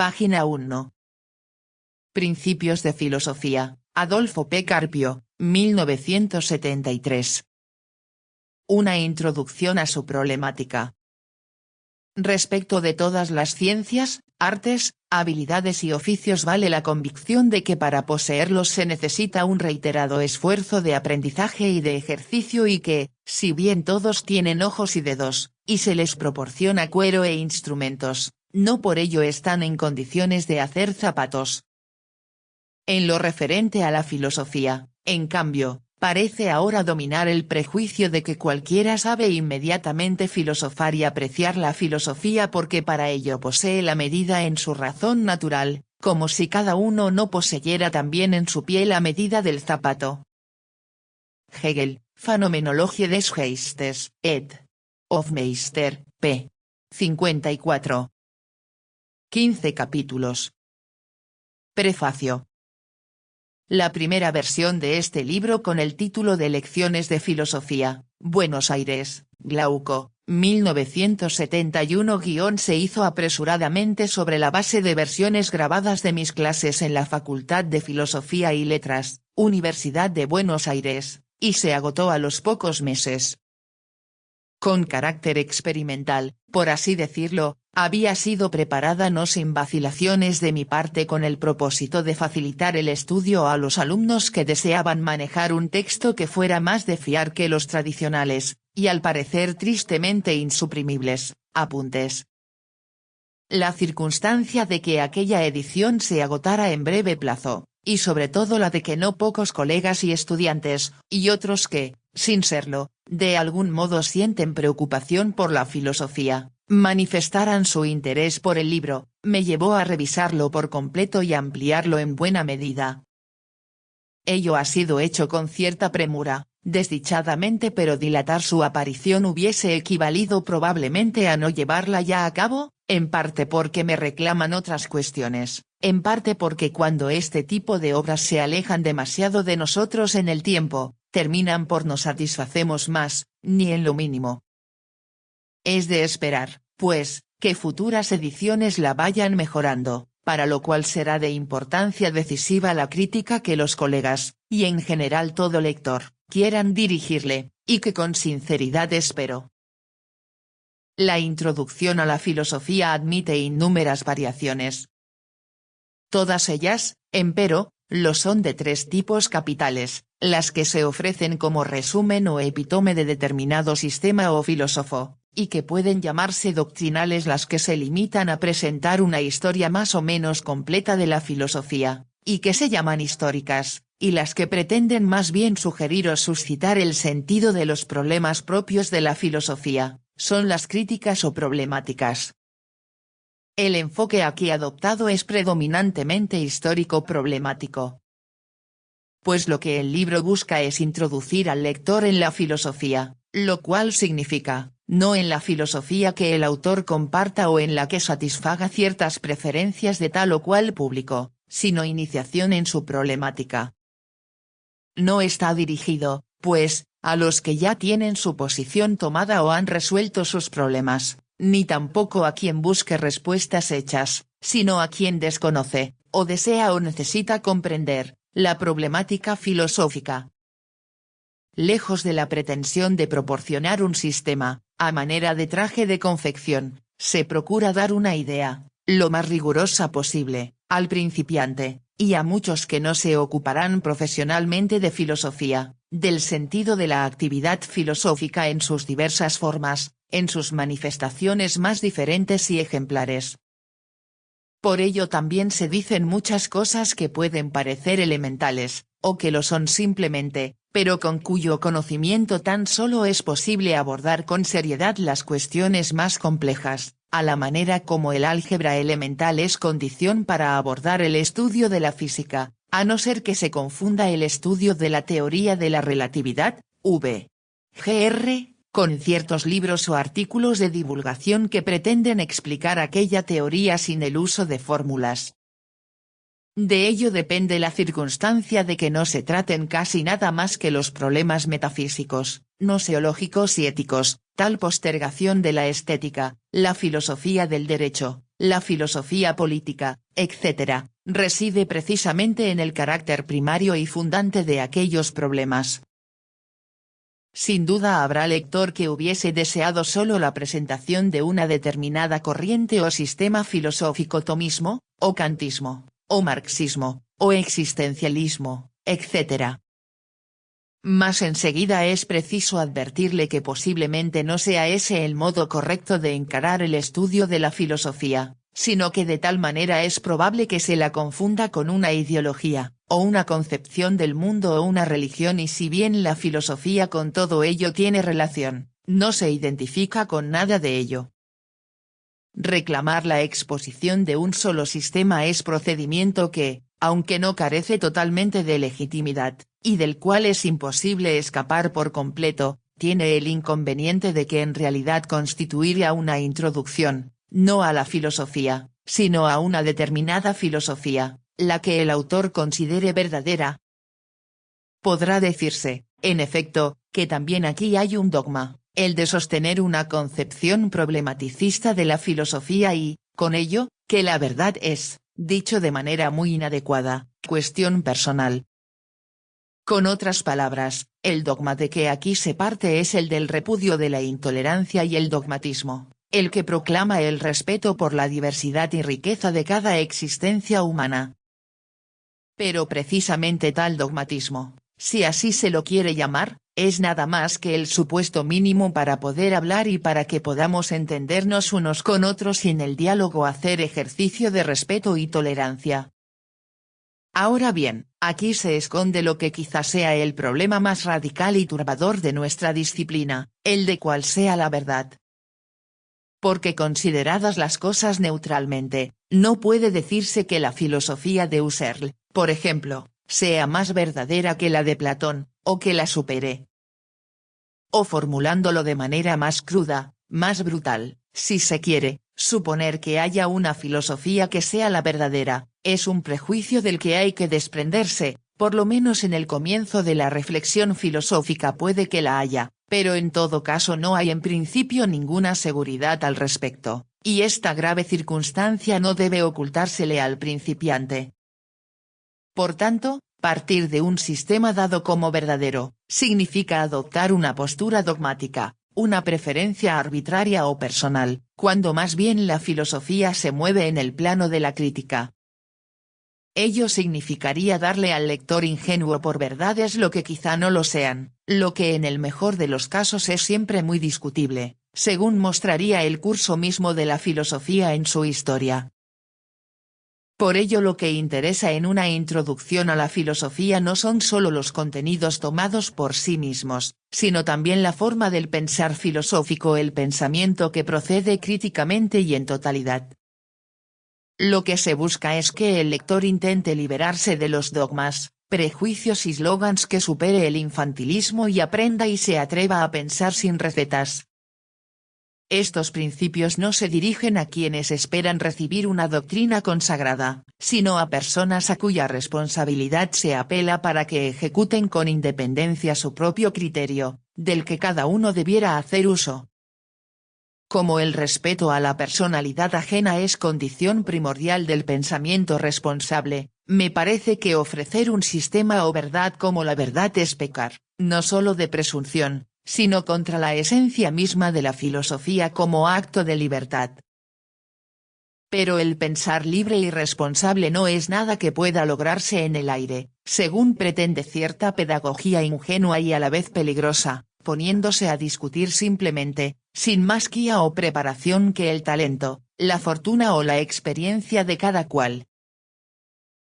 Página 1. Principios de filosofía, Adolfo P. Carpio, 1973. Una introducción a su problemática. Respecto de todas las ciencias, artes, habilidades y oficios vale la convicción de que para poseerlos se necesita un reiterado esfuerzo de aprendizaje y de ejercicio y que, si bien todos tienen ojos y dedos, y se les proporciona cuero e instrumentos, no por ello están en condiciones de hacer zapatos. En lo referente a la filosofía, en cambio, parece ahora dominar el prejuicio de que cualquiera sabe inmediatamente filosofar y apreciar la filosofía porque para ello posee la medida en su razón natural, como si cada uno no poseyera también en su pie la medida del zapato. Hegel, Phänomenologie des Geistes, ed. Hofmeister, p. 54. 15 capítulos. Prefacio. La primera versión de este libro con el título de Lecciones de Filosofía, Buenos Aires, Glauco, 1971- se hizo apresuradamente sobre la base de versiones grabadas de mis clases en la Facultad de Filosofía y Letras, Universidad de Buenos Aires, y se agotó a los pocos meses. Con carácter experimental, por así decirlo, había sido preparada no sin vacilaciones de mi parte con el propósito de facilitar el estudio a los alumnos que deseaban manejar un texto que fuera más de fiar que los tradicionales, y al parecer tristemente insuprimibles, apuntes. La circunstancia de que aquella edición se agotara en breve plazo, y sobre todo la de que no pocos colegas y estudiantes, y otros que, sin serlo, de algún modo sienten preocupación por la filosofía, manifestaran su interés por el libro, me llevó a revisarlo por completo y ampliarlo en buena medida. Ello ha sido hecho con cierta premura, desdichadamente, pero dilatar su aparición hubiese equivalido probablemente a no llevarla ya a cabo, en parte porque me reclaman otras cuestiones, en parte porque cuando este tipo de obras se alejan demasiado de nosotros en el tiempo, terminan por no satisfacemos más, ni en lo mínimo. Es de esperar, pues, que futuras ediciones la vayan mejorando, para lo cual será de importancia decisiva la crítica que los colegas, y en general todo lector, quieran dirigirle, y que con sinceridad espero. La introducción a la filosofía admite innúmeras variaciones. Todas ellas, empero, lo son de tres tipos capitales, las que se ofrecen como resumen o epítome de determinado sistema o filósofo, y que pueden llamarse doctrinales las que se limitan a presentar una historia más o menos completa de la filosofía, y que se llaman históricas, y las que pretenden más bien sugerir o suscitar el sentido de los problemas propios de la filosofía, son las críticas o problemáticas. El enfoque aquí adoptado es predominantemente histórico-problemático. Pues lo que el libro busca es introducir al lector en la filosofía, lo cual significa, no en la filosofía que el autor comparta o en la que satisfaga ciertas preferencias de tal o cual público, sino iniciación en su problemática. No está dirigido, pues, a los que ya tienen su posición tomada o han resuelto sus problemas, ni tampoco a quien busque respuestas hechas, sino a quien desconoce, o desea o necesita comprender, la problemática filosófica. Lejos de la pretensión de proporcionar un sistema, a manera de traje de confección, se procura dar una idea, lo más rigurosa posible, al principiante, y a muchos que no se ocuparán profesionalmente de filosofía, del sentido de la actividad filosófica en sus diversas formas, en sus manifestaciones más diferentes y ejemplares. Por ello también se dicen muchas cosas que pueden parecer elementales, o que lo son simplemente, pero con cuyo conocimiento tan solo es posible abordar con seriedad las cuestiones más complejas, a la manera como el álgebra elemental es condición para abordar el estudio de la física, a no ser que se confunda el estudio de la teoría de la relatividad, v.gr., con ciertos libros o artículos de divulgación que pretenden explicar aquella teoría sin el uso de fórmulas. De ello depende la circunstancia de que no se traten casi nada más que los problemas metafísicos, gnoseológicos y éticos, tal postergación de la estética, la filosofía del derecho, la filosofía política, etc., reside precisamente en el carácter primario y fundante de aquellos problemas. Sin duda habrá lector que hubiese deseado solo la presentación de una determinada corriente o sistema filosófico, tomismo, o kantismo, o marxismo, o existencialismo, etc. Mas enseguida es preciso advertirle que posiblemente no sea ese el modo correcto de encarar el estudio de la filosofía, sino que de tal manera es probable que se la confunda con una ideología, o una concepción del mundo o una religión, y si bien la filosofía con todo ello tiene relación, no se identifica con nada de ello. Reclamar la exposición de un solo sistema es procedimiento que, aunque no carece totalmente de legitimidad, y del cual es imposible escapar por completo, tiene el inconveniente de que en realidad constituiría una introducción, no a la filosofía, sino a una determinada filosofía, la que el autor considere verdadera. Podrá decirse, en efecto, que también aquí hay un dogma, el de sostener una concepción problematicista de la filosofía y, con ello, que la verdad es, dicho de manera muy inadecuada, cuestión personal. Con otras palabras, el dogma de que aquí se parte es el del repudio de la intolerancia y el dogmatismo, el que proclama el respeto por la diversidad y riqueza de cada existencia humana. Pero precisamente tal dogmatismo, si así se lo quiere llamar, es nada más que el supuesto mínimo para poder hablar y para que podamos entendernos unos con otros y en el diálogo hacer ejercicio de respeto y tolerancia. Ahora bien, aquí se esconde lo que quizá sea el problema más radical y turbador de nuestra disciplina, el de cuál sea la verdad. Porque consideradas las cosas neutralmente, no puede decirse que la filosofía de Husserl, por ejemplo, sea más verdadera que la de Platón, o que la supere. O formulándolo de manera más cruda, más brutal, si se quiere, suponer que haya una filosofía que sea la verdadera, es un prejuicio del que hay que desprenderse, por lo menos en el comienzo de la reflexión filosófica puede que la haya, pero en todo caso no hay en principio ninguna seguridad al respecto, y esta grave circunstancia no debe ocultársele al principiante. Por tanto, partir de un sistema dado como verdadero, significa adoptar una postura dogmática, una preferencia arbitraria o personal, cuando más bien la filosofía se mueve en el plano de la crítica. Ello significaría darle al lector ingenuo por verdades lo que quizá no lo sean, lo que en el mejor de los casos es siempre muy discutible, según mostraría el curso mismo de la filosofía en su historia. Por ello lo que interesa en una introducción a la filosofía no son solo los contenidos tomados por sí mismos, sino también la forma del pensar filosófico, el pensamiento que procede críticamente y en totalidad. Lo que se busca es que el lector intente liberarse de los dogmas, prejuicios y slogans, que supere el infantilismo y aprenda y se atreva a pensar sin recetas. Estos principios no se dirigen a quienes esperan recibir una doctrina consagrada, sino a personas a cuya responsabilidad se apela para que ejecuten con independencia su propio criterio, del que cada uno debiera hacer uso. Como el respeto a la personalidad ajena es condición primordial del pensamiento responsable, me parece que ofrecer un sistema o verdad como la verdad es pecar, no solo de presunción, sino contra la esencia misma de la filosofía como acto de libertad. Pero el pensar libre y responsable no es nada que pueda lograrse en el aire, según pretende cierta pedagogía ingenua y a la vez peligrosa, poniéndose a discutir simplemente, sin más guía o preparación que el talento, la fortuna o la experiencia de cada cual.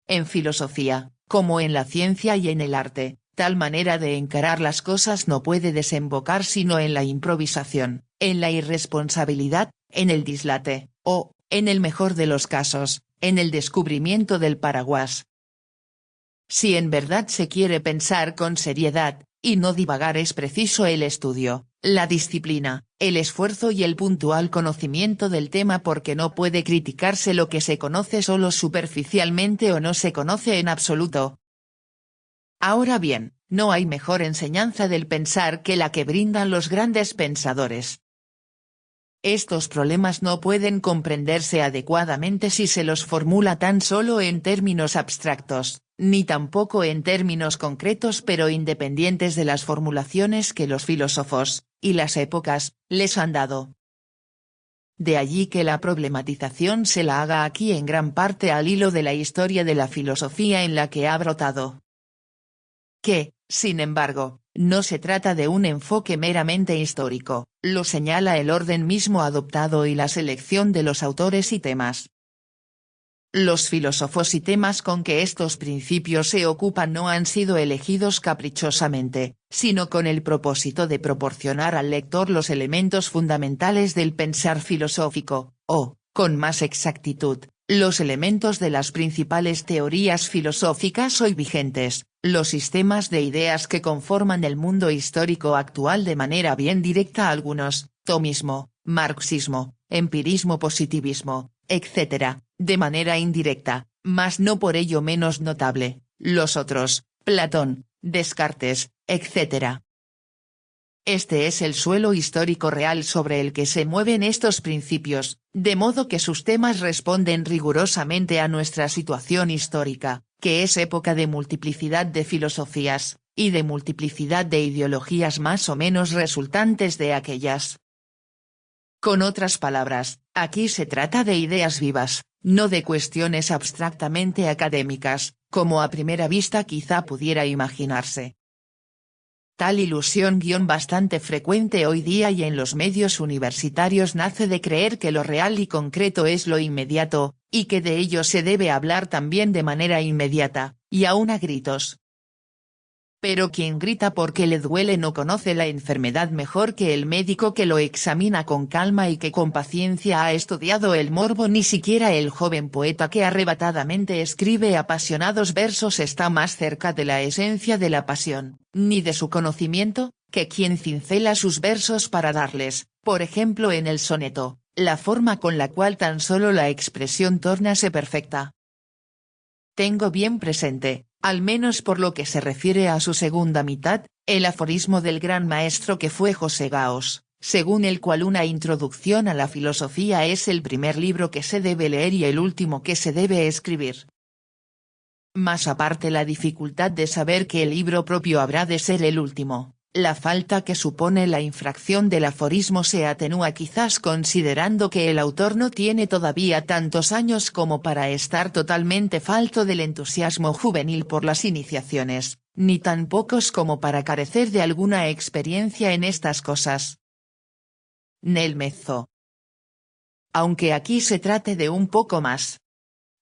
En filosofía, como en la ciencia y en el arte, tal manera de encarar las cosas no puede desembocar sino en la improvisación, en la irresponsabilidad, en el dislate, o, en el mejor de los casos, en el descubrimiento del paraguas. Si en verdad se quiere pensar con seriedad, y no divagar, es preciso el estudio, la disciplina, el esfuerzo y el puntual conocimiento del tema, porque no puede criticarse lo que se conoce solo superficialmente o no se conoce en absoluto. Ahora bien, no hay mejor enseñanza del pensar que la que brindan los grandes pensadores. Estos problemas no pueden comprenderse adecuadamente si se los formula tan solo en términos abstractos, ni tampoco en términos concretos pero independientes de las formulaciones que los filósofos, y las épocas, les han dado. De allí que la problematización se la haga aquí en gran parte al hilo de la historia de la filosofía en la que ha brotado. Que, sin embargo, no se trata de un enfoque meramente histórico, lo señala el orden mismo adoptado y la selección de los autores y temas. Los filósofos y temas con que estos principios se ocupan no han sido elegidos caprichosamente, sino con el propósito de proporcionar al lector los elementos fundamentales del pensar filosófico, o, con más exactitud, los elementos de las principales teorías filosóficas hoy vigentes, los sistemas de ideas que conforman el mundo histórico actual de manera bien directa algunos, tomismo, marxismo, empirismo, positivismo, etc., de manera indirecta, mas no por ello menos notable, los otros, Platón, Descartes, etc. Este es el suelo histórico real sobre el que se mueven estos principios, de modo que sus temas responden rigurosamente a nuestra situación histórica, que es época de multiplicidad de filosofías, y de multiplicidad de ideologías más o menos resultantes de aquellas. Con otras palabras, aquí se trata de ideas vivas, no de cuestiones abstractamente académicas, como a primera vista quizá pudiera imaginarse. Tal ilusión bastante frecuente hoy día y en los medios universitarios nace de creer que lo real y concreto es lo inmediato, y que de ello se debe hablar también de manera inmediata, y aún a gritos. Pero quien grita porque le duele no conoce la enfermedad mejor que el médico que lo examina con calma y que con paciencia ha estudiado el morbo. Ni siquiera el joven poeta que arrebatadamente escribe apasionados versos está más cerca de la esencia de la pasión, ni de su conocimiento, que quien cincela sus versos para darles, por ejemplo en el soneto, la forma con la cual tan solo la expresión tórnase perfecta. Tengo bien presente, al menos por lo que se refiere a su segunda mitad, el aforismo del gran maestro que fue José Gauss, según el cual una introducción a la filosofía es el primer libro que se debe leer y el último que se debe escribir. Más aparte la dificultad de saber que el libro propio habrá de ser el último, la falta que supone la infracción del aforismo se atenúa quizás considerando que el autor no tiene todavía tantos años como para estar totalmente falto del entusiasmo juvenil por las iniciaciones, ni tan pocos como para carecer de alguna experiencia en estas cosas. Nel mezzo. Aunque aquí se trate de un poco más.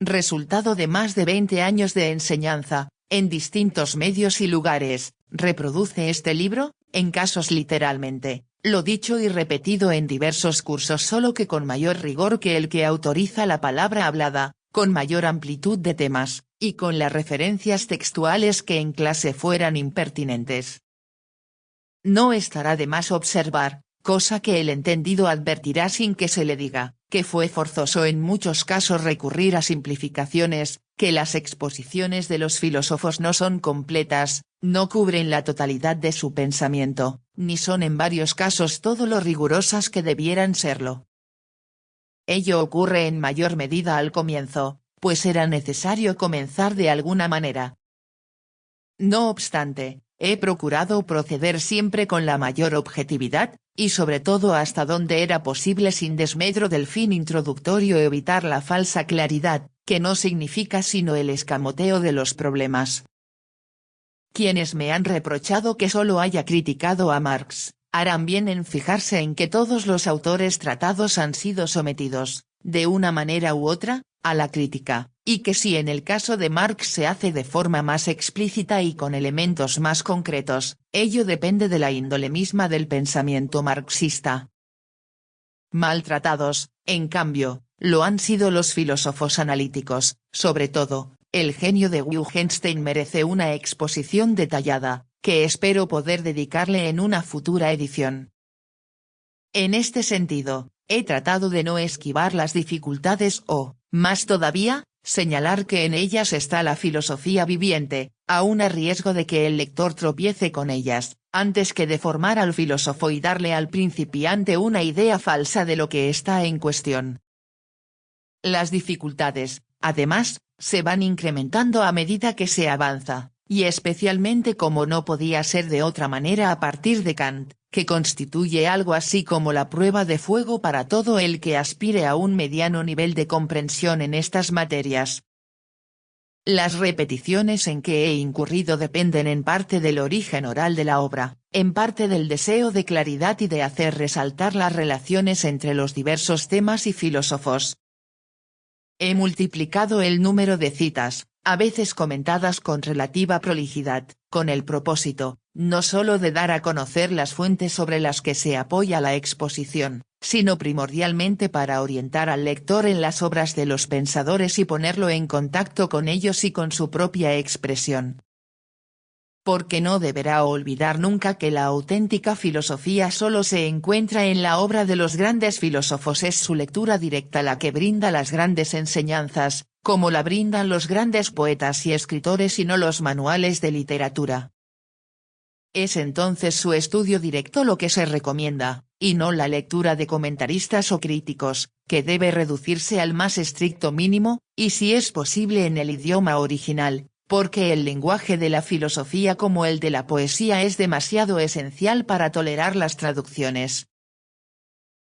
Resultado de más de 20 años de enseñanza, en distintos medios y lugares, reproduce este libro, en casos literalmente, lo dicho y repetido en diversos cursos solo que con mayor rigor que el que autoriza la palabra hablada, con mayor amplitud de temas, y con las referencias textuales que en clase fueran impertinentes. No estará de más observar, cosa que el entendido advertirá sin que se le diga, que fue forzoso en muchos casos recurrir a simplificaciones, que las exposiciones de los filósofos no son completas, no cubren la totalidad de su pensamiento, ni son en varios casos todo lo rigurosas que debieran serlo. Ello ocurre en mayor medida al comienzo, pues era necesario comenzar de alguna manera. No obstante, he procurado proceder siempre con la mayor objetividad, y sobre todo hasta donde era posible sin desmedro del fin introductorio evitar la falsa claridad, que no significa sino el escamoteo de los problemas. Quienes me han reprochado que solo haya criticado a Marx, harán bien en fijarse en que todos los autores tratados han sido sometidos, de una manera u otra, a la crítica, y que si en el caso de Marx se hace de forma más explícita y con elementos más concretos, ello depende de la índole misma del pensamiento marxista. Maltratados, en cambio, lo han sido los filósofos analíticos, sobre todo, el genio de Wittgenstein merece una exposición detallada, que espero poder dedicarle en una futura edición. En este sentido, he tratado de no esquivar las dificultades o, más todavía, señalar que en ellas está la filosofía viviente, aún a riesgo de que el lector tropiece con ellas, antes que deformar al filósofo y darle al principiante una idea falsa de lo que está en cuestión. Las dificultades, además, se van incrementando a medida que se avanza, y especialmente como no podía ser de otra manera a partir de Kant, que constituye algo así como la prueba de fuego para todo el que aspire a un mediano nivel de comprensión en estas materias. Las repeticiones en que he incurrido dependen en parte del origen oral de la obra, en parte del deseo de claridad y de hacer resaltar las relaciones entre los diversos temas y filósofos. He multiplicado el número de citas, a veces comentadas con relativa prolijidad, con el propósito, no solo de dar a conocer las fuentes sobre las que se apoya la exposición, sino primordialmente para orientar al lector en las obras de los pensadores y ponerlo en contacto con ellos y con su propia expresión. Porque no deberá olvidar nunca que la auténtica filosofía solo se encuentra en la obra de los grandes filósofos, es su lectura directa la que brinda las grandes enseñanzas, como la brindan los grandes poetas y escritores y no los manuales de literatura. Es entonces su estudio directo lo que se recomienda, y no la lectura de comentaristas o críticos, que debe reducirse al más estricto mínimo, y si es posible en el idioma original, porque el lenguaje de la filosofía como el de la poesía es demasiado esencial para tolerar las traducciones.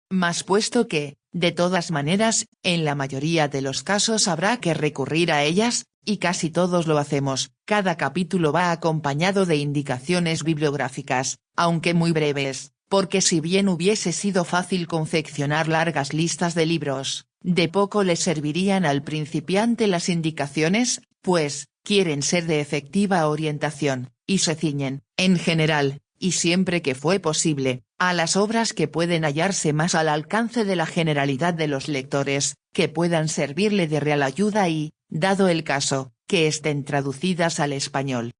Mas puesto que, de todas maneras, en la mayoría de los casos habrá que recurrir a ellas, y casi todos lo hacemos, cada capítulo va acompañado de indicaciones bibliográficas, aunque muy breves, porque si bien hubiese sido fácil confeccionar largas listas de libros, de poco le servirían al principiante las indicaciones, pues, quieren ser de efectiva orientación, y se ciñen, en general, y siempre que fue posible, a las obras que pueden hallarse más al alcance de la generalidad de los lectores, que puedan servirle de real ayuda y, dado el caso, que estén traducidas al español.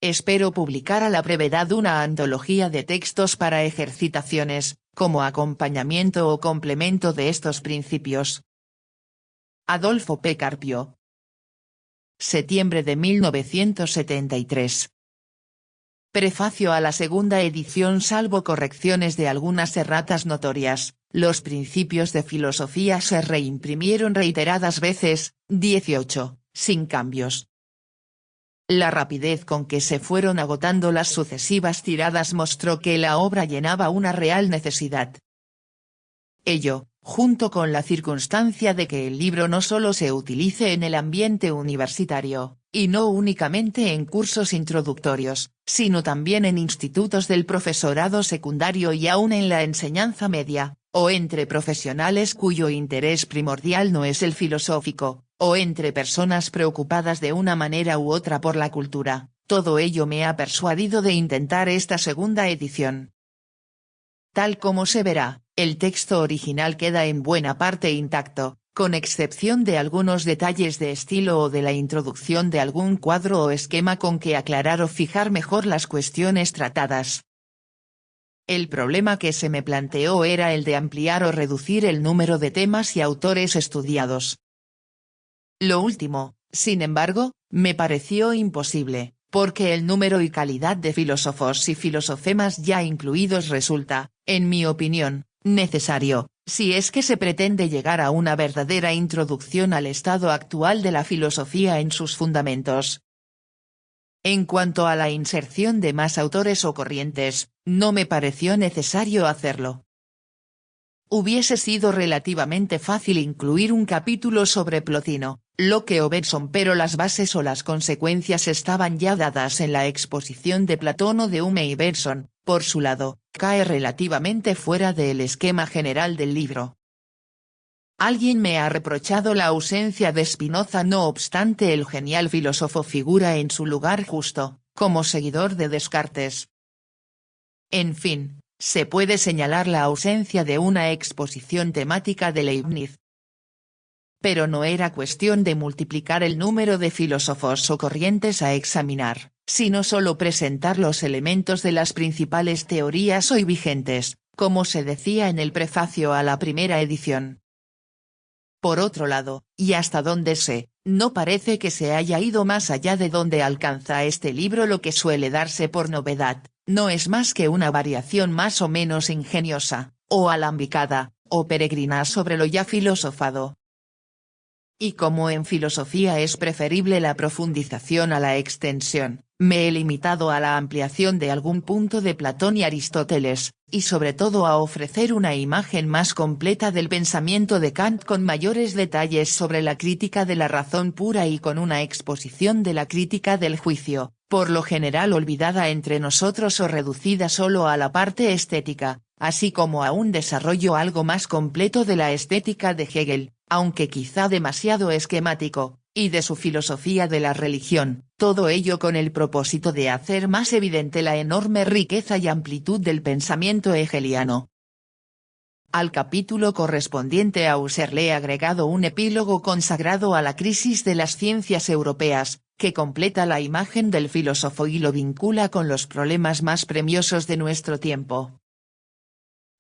Espero publicar a la brevedad una antología de textos para ejercitaciones, como acompañamiento o complemento de estos principios. Adolfo P. Carpio. Septiembre de 1973. Prefacio a la segunda edición. Salvo correcciones de algunas erratas notorias, los principios de filosofía se reimprimieron reiteradas veces, 18, sin cambios. La rapidez con que se fueron agotando las sucesivas tiradas mostró que la obra llenaba una real necesidad. Ello, junto con la circunstancia de que el libro no solo se utilice en el ambiente universitario, y no únicamente en cursos introductorios, sino también en institutos del profesorado secundario y aún en la enseñanza media, o entre profesionales cuyo interés primordial no es el filosófico, o entre personas preocupadas de una manera u otra por la cultura, todo ello me ha persuadido de intentar esta segunda edición. Tal como se verá, el texto original queda en buena parte intacto, con excepción de algunos detalles de estilo o de la introducción de algún cuadro o esquema con que aclarar o fijar mejor las cuestiones tratadas. El problema que se me planteó era el de ampliar o reducir el número de temas y autores estudiados. Lo último, sin embargo, me pareció imposible, porque el número y calidad de filósofos y filosofemas ya incluidos resulta, en mi opinión, necesario, si es que se pretende llegar a una verdadera introducción al estado actual de la filosofía en sus fundamentos. En cuanto a la inserción de más autores o corrientes, no me pareció necesario hacerlo. Hubiese sido relativamente fácil incluir un capítulo sobre Plotino, Locke o Bergson, pero las bases o las consecuencias estaban ya dadas en la exposición de Platón o de Hume, y Bergson, por su lado, cae relativamente fuera del esquema general del libro. Alguien me ha reprochado la ausencia de Spinoza, no obstante el genial filósofo figura en su lugar justo, como seguidor de Descartes. En fin, se puede señalar la ausencia de una exposición temática de Leibniz. Pero no era cuestión de multiplicar el número de filósofos o corrientes a examinar, sino solo presentar los elementos de las principales teorías hoy vigentes, como se decía en el prefacio a la primera edición. Por otro lado, y hasta donde sé, No parece que se haya ido más allá de donde alcanza este libro lo que suele darse por novedad, no es más que una variación más o menos ingeniosa, o alambicada, o peregrina sobre lo ya filosofado. Y como en filosofía es preferible la profundización a la extensión, me he limitado a la ampliación de algún punto de Platón y Aristóteles, y sobre todo a ofrecer una imagen más completa del pensamiento de Kant con mayores detalles sobre la crítica de la razón pura y con una exposición de la crítica del juicio, por lo general olvidada entre nosotros o reducida solo a la parte estética, así como a un desarrollo algo más completo de la estética de Hegel, aunque quizá demasiado esquemático, y de su filosofía de la religión, todo ello con el propósito de hacer más evidente la enorme riqueza y amplitud del pensamiento hegeliano. Al capítulo correspondiente a Husserl he agregado un epílogo consagrado a la crisis de las ciencias europeas, que completa la imagen del filósofo y lo vincula con los problemas más premiosos de nuestro tiempo.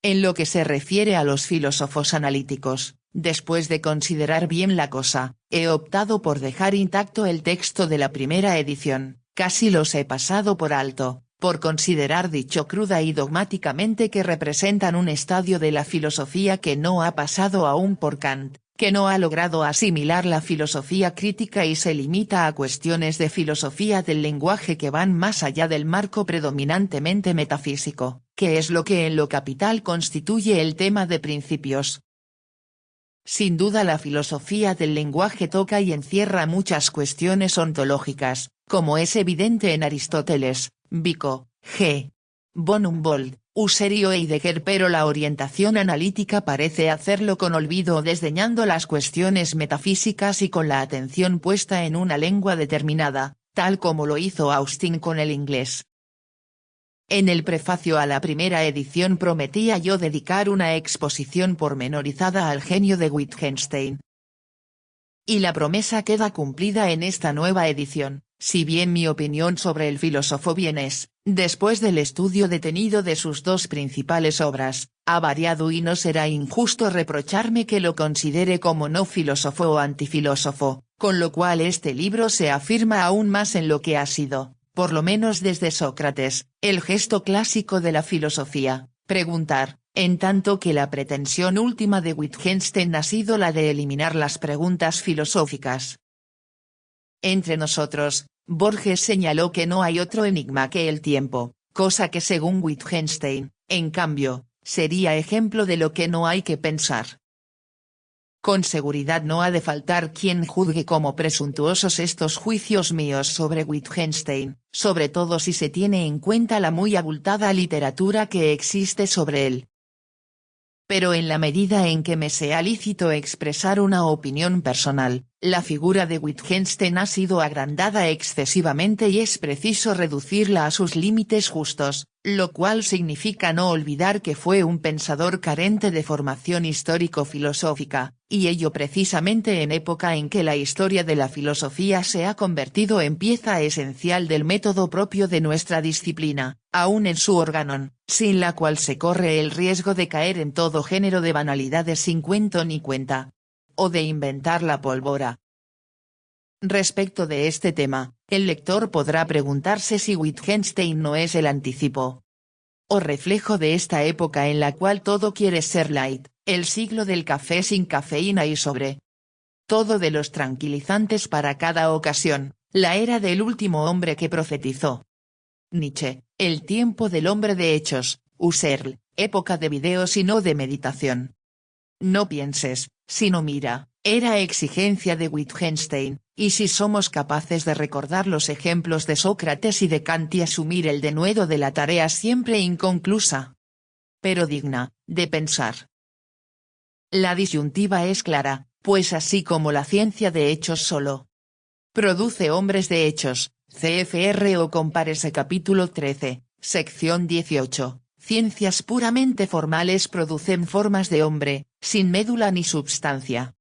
En lo que se refiere a los filósofos analíticos, después de considerar bien la cosa, he optado por dejar intacto el texto de la primera edición, casi los he pasado por alto, por considerar dicho cruda y dogmáticamente que representan un estadio de la filosofía que no ha pasado aún por Kant, que no ha logrado asimilar la filosofía crítica y se limita a cuestiones de filosofía del lenguaje que van más allá del marco predominantemente metafísico, que es lo que en lo capital constituye el tema de principios. Sin duda la filosofía del lenguaje toca y encierra muchas cuestiones ontológicas, como es evidente en Aristóteles, Vico, G. von Humboldt, Husserl y Heidegger, pero la orientación analítica parece hacerlo con olvido o desdeñando las cuestiones metafísicas y con la atención puesta en una lengua determinada, tal como lo hizo Austin con el inglés. En el prefacio a la primera edición prometía yo dedicar una exposición pormenorizada al genio de Wittgenstein. Y la promesa queda cumplida en esta nueva edición, si bien mi opinión sobre el filósofo Vienes, después del estudio detenido de sus dos principales obras, ha variado y no será injusto reprocharme que lo considere como no filósofo o antifilósofo, con lo cual este libro se afirma aún más en lo que ha sido, por lo menos desde Sócrates, el gesto clásico de la filosofía, preguntar, en tanto que la pretensión última de Wittgenstein ha sido la de eliminar las preguntas filosóficas. Entre nosotros, Borges señaló que no hay otro enigma que el tiempo, cosa que según Wittgenstein, en cambio, sería ejemplo de lo que no hay que pensar. Con seguridad no ha de faltar quien juzgue como presuntuosos estos juicios míos sobre Wittgenstein, sobre todo si se tiene en cuenta la muy abultada literatura que existe sobre él. Pero en la medida en que me sea lícito expresar una opinión personal, la figura de Wittgenstein ha sido agrandada excesivamente y es preciso reducirla a sus límites justos, lo cual significa no olvidar que fue un pensador carente de formación histórico-filosófica, y ello precisamente en época en que la historia de la filosofía se ha convertido en pieza esencial del método propio de nuestra disciplina, aun en su órganon, sin la cual se corre el riesgo de caer en todo género de banalidades sin cuento ni cuenta. O de inventar la pólvora. Respecto de este tema, el lector podrá preguntarse si Wittgenstein no es el anticipo o reflejo de esta época en la cual todo quiere ser light, el siglo del café sin cafeína y sobre todo de los tranquilizantes para cada ocasión, la era del último hombre que profetizó Nietzsche, el tiempo del hombre de hechos, Husserl, época de videos y no de meditación. No pienses, sino mira, era exigencia de Wittgenstein, y si somos capaces de recordar los ejemplos de Sócrates y de Kant y asumir el denuedo de la tarea siempre inconclusa, pero digna, de pensar. La disyuntiva es clara, pues así como la ciencia de hechos solo produce hombres de hechos, CFR o compárese capítulo 13, sección 18. Ciencias puramente formales producen formas de hombre, sin médula ni substancia.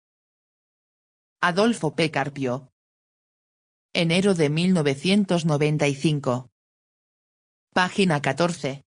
Adolfo P. Carpio. Enero de 1995. Página 14.